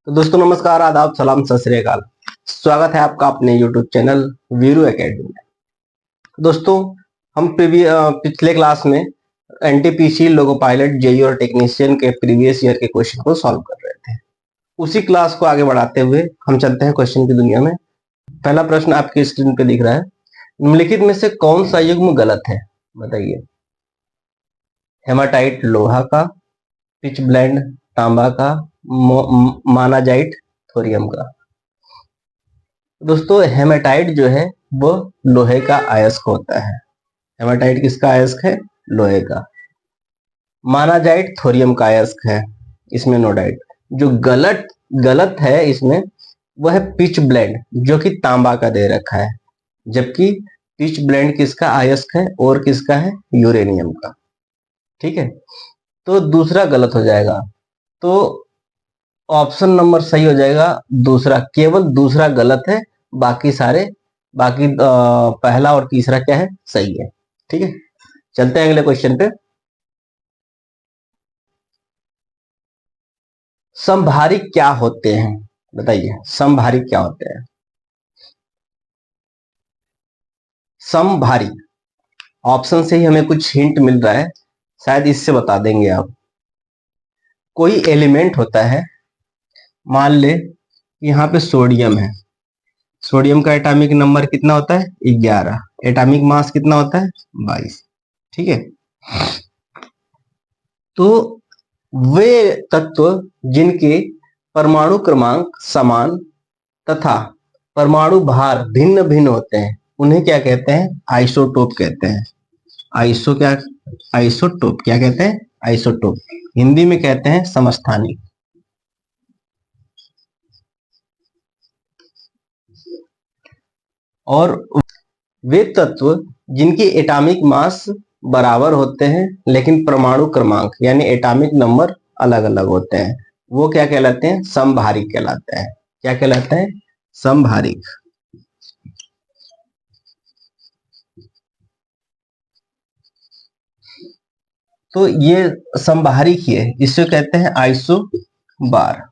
तो दोस्तों नमस्कार, आदाब, सलाम, सत श्री अकाल। स्वागत है आपका अपने यूट्यूब चैनल वीरू एकेडमी में। दोस्तों हम पिछले क्लास में एनटीपीसी, लोको पायलट, जेई और टेक्नीशियन के प्रीवियस ईयर के क्वेश्चन को सॉल्व कर रहे थे। उसी क्लास को आगे बढ़ाते हुए हम चलते हैं क्वेश्चन की दुनिया में। पहला प्रश्न आपकी स्क्रीन पे दिख रहा है। निम्नलिखित में से कौन सा युग्म गलत है, बताइए। हेमाटाइट लोहा का, पिच ब्लेंड तांबा का, मानाजाइट थोरियम का। दोस्तों हेमाटाइट जो है वो लोहे का अयस्क होता है। हेमाटाइट किसका अयस्क है? लोहे का। मानाजाइट थोरियम का अयस्क है, इसमें नो डाउट। जो गलत है इसमें वह है पिच ब्लेंड, जो कि तांबा का दे रखा है, जबकि पिच ब्लेंड किसका अयस्क है और किसका है? यूरेनियम का। ठीक है, तो दूसरा गलत हो जाएगा। तो ऑप्शन नंबर सही हो जाएगा दूसरा, केवल दूसरा गलत है, बाकी पहला और तीसरा क्या है? सही है। ठीक है, चलते हैं अगले क्वेश्चन पे। समभारिक क्या होते हैं, बताइए। समभारिक क्या होते हैं? समभारिक ऑप्शन से ही हमें कुछ हिंट मिल रहा है, शायद इससे बता देंगे आप। कोई एलिमेंट होता है, मान ले यहाँ पे सोडियम है। सोडियम का एटॉमिक नंबर कितना होता है? 11। एटॉमिक मास कितना होता है? 22। ठीक है, तो वे तत्व जिनके परमाणु क्रमांक समान तथा परमाणु भार भिन्न भिन्न होते हैं उन्हें क्या कहते हैं? आइसोटोप कहते हैं। आइसोटोप क्या कहते हैं? आइसोटोप। हिंदी में कहते हैं समस्थानिक। और वे तत्व जिनकी एटॉमिक मास बराबर होते हैं लेकिन परमाणु क्रमांक यानी एटॉमिक नंबर अलग अलग होते हैं, वो क्या कहलाते हैं? समभारिक कहलाते हैं। क्या कहलाते हैं? समभारिक। तो ये समभारिक ही है, इसे कहते हैं आइसोबार।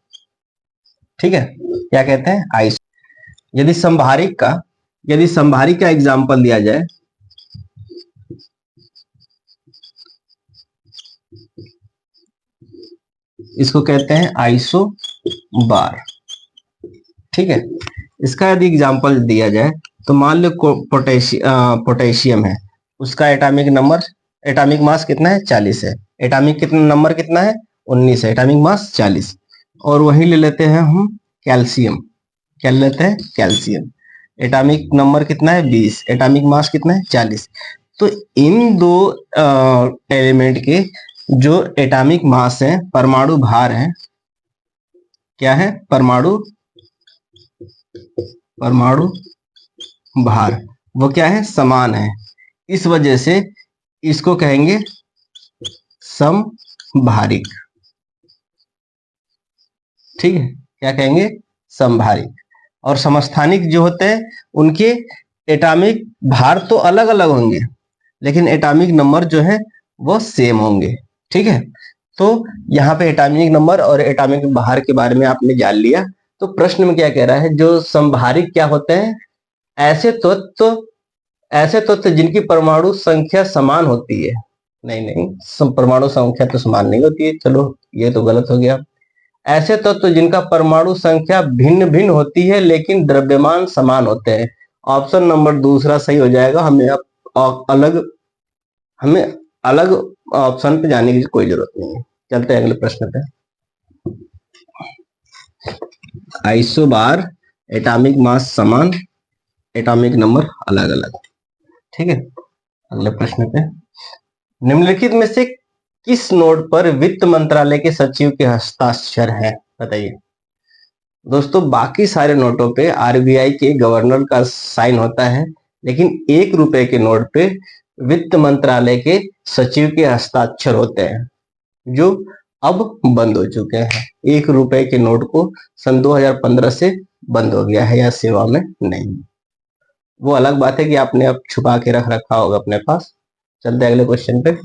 ठीक है, क्या कहते हैं? आइसो। यदि समभारिक का एग्जांपल दिया जाए, इसको कहते हैं आइसोबार। ठीक है, इसका यदि एग्जांपल दिया जाए तो मान लो पोटेशियम है, उसका एटॉमिक मास कितना है? 40 है। एटॉमिक कितना नंबर कितना है? 19 है। Atomic mass 40। और वही ले लेते हैं हम कैल्शियम। क्या लेते हैं? कैल्शियम। एटॉमिक नंबर कितना है? 20। एटॉमिक मास कितना है? 40। तो इन दो एलिमेंट के जो एटॉमिक मास है, परमाणु भार है, क्या है? परमाणु भार वो क्या है? समान है। इस वजह से इसको कहेंगे समभारिक। ठीक है, क्या कहेंगे? समभारिक। और समस्थानिक जो होते हैं उनके एटॉमिक भार तो अलग अलग होंगे लेकिन एटॉमिक नंबर जो है वो सेम होंगे। ठीक है, तो यहाँ पे एटॉमिक नंबर और एटॉमिक भार के बारे में आपने जान लिया। तो प्रश्न में क्या कह रहा है? जो समभारिक क्या होते हैं? ऐसे तत्व जिनकी परमाणु संख्या समान होती है। नहीं, परमाणु संख्या तो समान नहीं होती है, चलो ये तो गलत हो गया। ऐसे तत्व जिनका परमाणु संख्या भिन्न भिन्न होती है लेकिन द्रव्यमान समान होते हैं। ऑप्शन नंबर दूसरा सही हो जाएगा। हमें अलग ऑप्शन पे जाने की कोई जरूरत नहीं है। चलते हैं अगले प्रश्न पे। आइसोबार, एटॉमिक मास समान, एटॉमिक नंबर अलग अलग। ठीक है, अगले प्रश्न पे। निम्नलिखित में से किस नोट पर वित्त मंत्रालय के सचिव के हस्ताक्षर है, बताइए। दोस्तों बाकी सारे नोटों पे आरबीआई के गवर्नर का साइन होता है, लेकिन 1 रुपए के नोट पे वित्त मंत्रालय के सचिव के हस्ताक्षर होते हैं, जो अब बंद हो चुके हैं। 1 रुपए के नोट को सन 2015 से बंद हो गया है या सेवा में नहीं। वो अलग बात है कि आपने अब छुपा के रख रखा होगा अपने पास। चलते हैं अगले क्वेश्चन पे।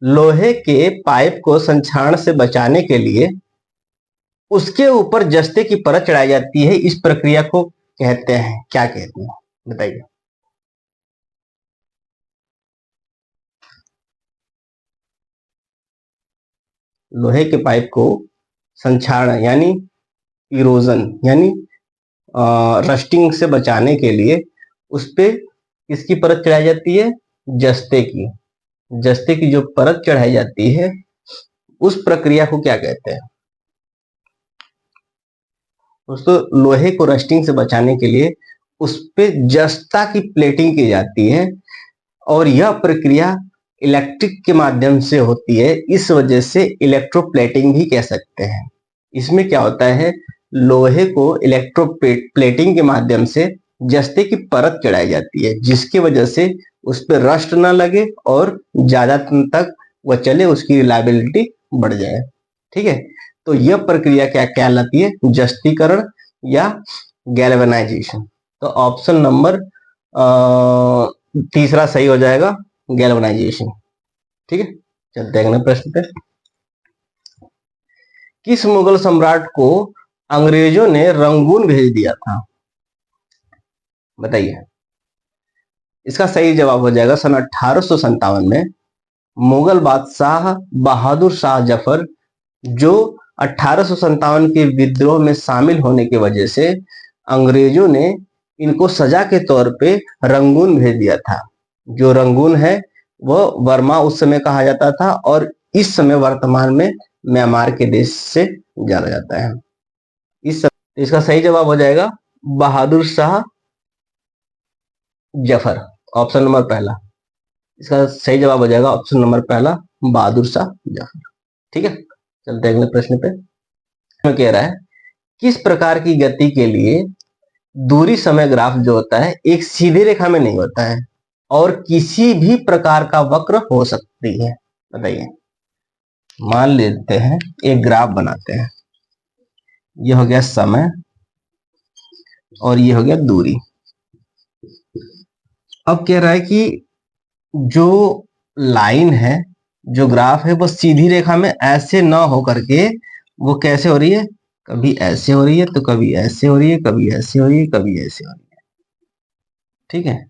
लोहे के पाइप को संक्षारण से बचाने के लिए उसके ऊपर जस्ते की परत चढ़ाई जाती है, इस प्रक्रिया को कहते हैं, क्या कहते हैं बताइए। लोहे के पाइप को संक्षारण यानी इरोजन यानी रस्टिंग से बचाने के लिए उस पे किसकी परत चढ़ाई जाती है? जस्ते की। जस्ते की जो परत चढ़ाई जाती है उस प्रक्रिया को क्या कहते हैं? दोस्तों, लोहे को रस्टिंग से बचाने के लिए उस पे जस्ता की प्लेटिंग की जाती है और यह प्रक्रिया इलेक्ट्रिक के माध्यम से होती है, इस वजह से इलेक्ट्रोप्लेटिंग भी कह सकते हैं। इसमें क्या होता है, लोहे को इलेक्ट्रोप्लेटिंग के माध्यम से जस्ते की परत चढ़ाई जाती है, जिसकी वजह से उस पर रस्ट ना लगे और ज्यादा दिन तक वह चले, उसकी रिलायबिलिटी बढ़ जाए। ठीक है, तो यह प्रक्रिया क्या कहलाती है? जस्तीकरण या गैल्वेनाइजेशन। तो ऑप्शन नंबर तीसरा सही हो जाएगा, गैल्वेनाइजेशन। ठीक है, चलते हैं अगले प्रश्न पे। किस मुगल सम्राट को अंग्रेजों ने रंगून भेज दिया था? बताइए। इसका सही जवाब हो जाएगा सन 1857 में मुगल बादशाह बहादुर शाह जफर, जो 1857 के विद्रोह में शामिल होने की वजह से अंग्रेजों ने इनको सजा के तौर पे रंगून भेज दिया था। जो रंगून है वह बर्मा उस समय कहा जाता था और इस समय वर्तमान में म्यांमार के देश से जाना जाता है। इसका सही जवाब हो जाएगा बहादुर शाह जफर, ऑप्शन नंबर पहला। इसका सही जवाब हो जाएगा ऑप्शन नंबर पहला, बहादुर शाह जफर। ठीक है, चलते हैं अगले प्रश्न पे। कह रहा है किस प्रकार की गति के लिए दूरी समय ग्राफ जो होता है एक सीधी रेखा में नहीं होता है और किसी भी प्रकार का वक्र हो सकती है? बताइए। मान लेते हैं एक ग्राफ बनाते हैं, ये हो गया समय और ये हो गया दूरी। अब कह रहा है कि जो लाइन है, जो ग्राफ है, वो सीधी रेखा में ऐसे ना हो करके वो कैसे हो रही है? कभी ऐसे हो रही है तो कभी ऐसे हो रही है, कभी ऐसे हो रही है, कभी ऐसे हो रही है। ठीक है,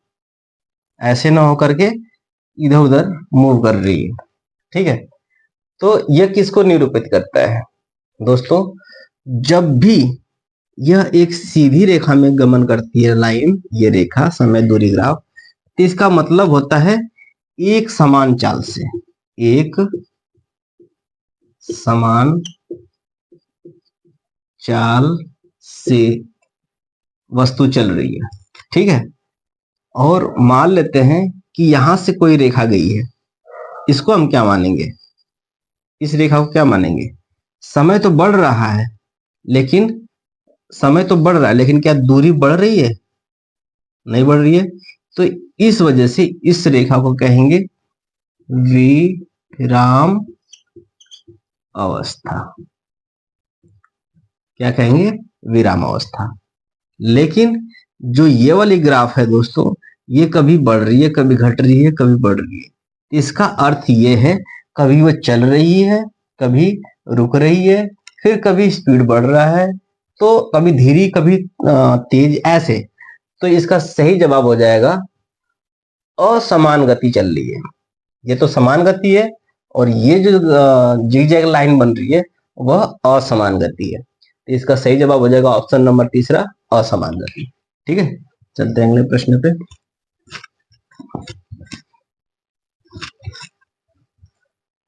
ऐसे ना हो करके इधर उधर मूव कर रही है। ठीक है, तो यह किसको निरूपित करता है दोस्तों? जब भी यह एक सीधी रेखा में गमन करती है लाइन, ये रेखा समय दूरी ग्राफ, तो इसका मतलब होता है एक समान चाल से, एक समान चाल से वस्तु चल रही है। ठीक है, और मान लेते हैं कि यहां से कोई रेखा गई है, इसको हम क्या मानेंगे? इस रेखा को क्या मानेंगे? समय तो बढ़ रहा है, लेकिन समय तो बढ़ रहा है, लेकिन क्या दूरी बढ़ रही है? नहीं बढ़ रही है। तो इस वजह से इस रेखा को कहेंगे विराम अवस्था। क्या कहेंगे? विराम अवस्था। लेकिन जो ये वाली ग्राफ है दोस्तों, ये कभी बढ़ रही है, कभी घट रही है, कभी बढ़ रही है। इसका अर्थ ये है, कभी वो चल रही है, कभी रुक रही है, फिर कभी स्पीड बढ़ रहा है, तो कभी धीरे कभी तेज, ऐसे। तो इसका सही जवाब हो जाएगा असमान गति चल रही है। ये तो समान गति है और ये जो जिगजैग लाइन बन रही है वह असमान गति है। तो इसका सही जवाब हो जाएगा ऑप्शन नंबर तीसरा, असमान गति। ठीक है, चलते हैं अगले प्रश्न पे।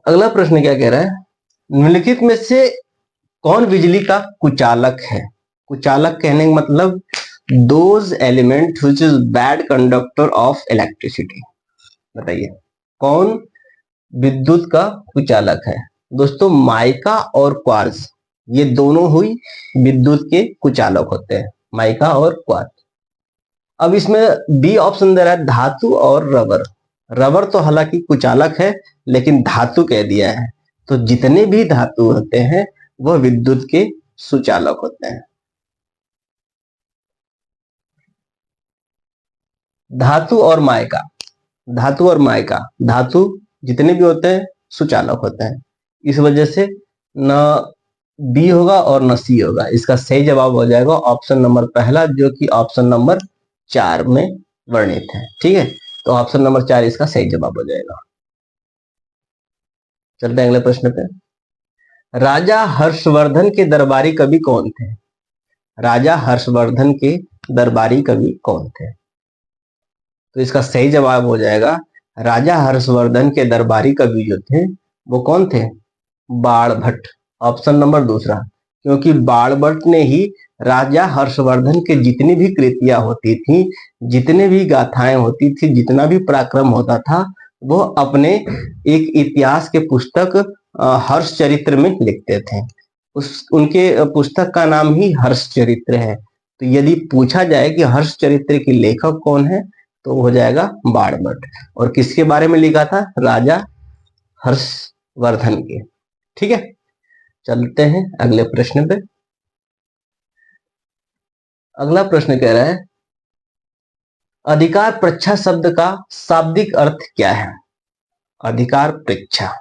अगला प्रश्न क्या कह रहा है, निम्नलिखित में से कौन बिजली का कुचालक है? कुचालक कहने का मतलब those element which is bad conductor of electricity. बताइए कौन विद्युत का कुचालक है? दोस्तों, माइका और क्वार्ट्ज, ये दोनों हुई विद्युत के कुचालक होते हैं, माइका और क्वार्ट्ज। अब इसमें बी ऑप्शन दे रहा है धातु और रबर। रबर तो हालांकि कुचालक है, लेकिन धातु कह दिया है, तो जितने भी धातु होते हैं वह विद्युत के सुचालक होते हैं। धातु और माइका, धातु और माइका, धातु जितने भी होते हैं सुचालक होते हैं। इस वजह से न बी होगा और न सी होगा। इसका सही जवाब हो जाएगा ऑप्शन नंबर पहला, जो कि ऑप्शन नंबर 4 में वर्णित है। ठीक है, तो ऑप्शन नंबर 4 इसका सही जवाब हो जाएगा। चलते हैं अगले प्रश्न पे। राजा हर्षवर्धन के दरबारी कवि कौन थे? राजा हर्षवर्धन के दरबारी कवि कौन थे? तो इसका सही जवाब हो जाएगा राजा हर्षवर्धन के दरबारी कवि जो थे वो कौन थे? बाणभट्ट, ऑप्शन नंबर दूसरा। क्योंकि बाणभट्ट ने ही राजा हर्षवर्धन के जितनी भी कृतियां होती थी, जितने भी गाथाएं होती थी, जितना भी पराक्रम होता था, वो अपने एक इतिहास के पुस्तक हर्षचरित्र में लिखते थे। उस उनके पुस्तक का नाम ही हर्षचरित्र है। तो यदि पूछा जाए कि हर्षचरित्र के लेखक कौन है, तो हो जाएगा बाणभट्ट। और किसके बारे में लिखा था? राजा हर्षवर्धन के। ठीक है, चलते हैं अगले प्रश्न पे। अगला प्रश्न कह रहा है अधिकार परीक्षा शब्द का शाब्दिक अर्थ क्या है? अधिकार परीक्षा,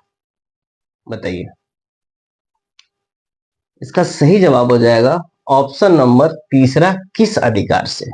बताइए। इसका सही जवाब हो जाएगा ऑप्शन नंबर तीसरा, किस अधिकार से।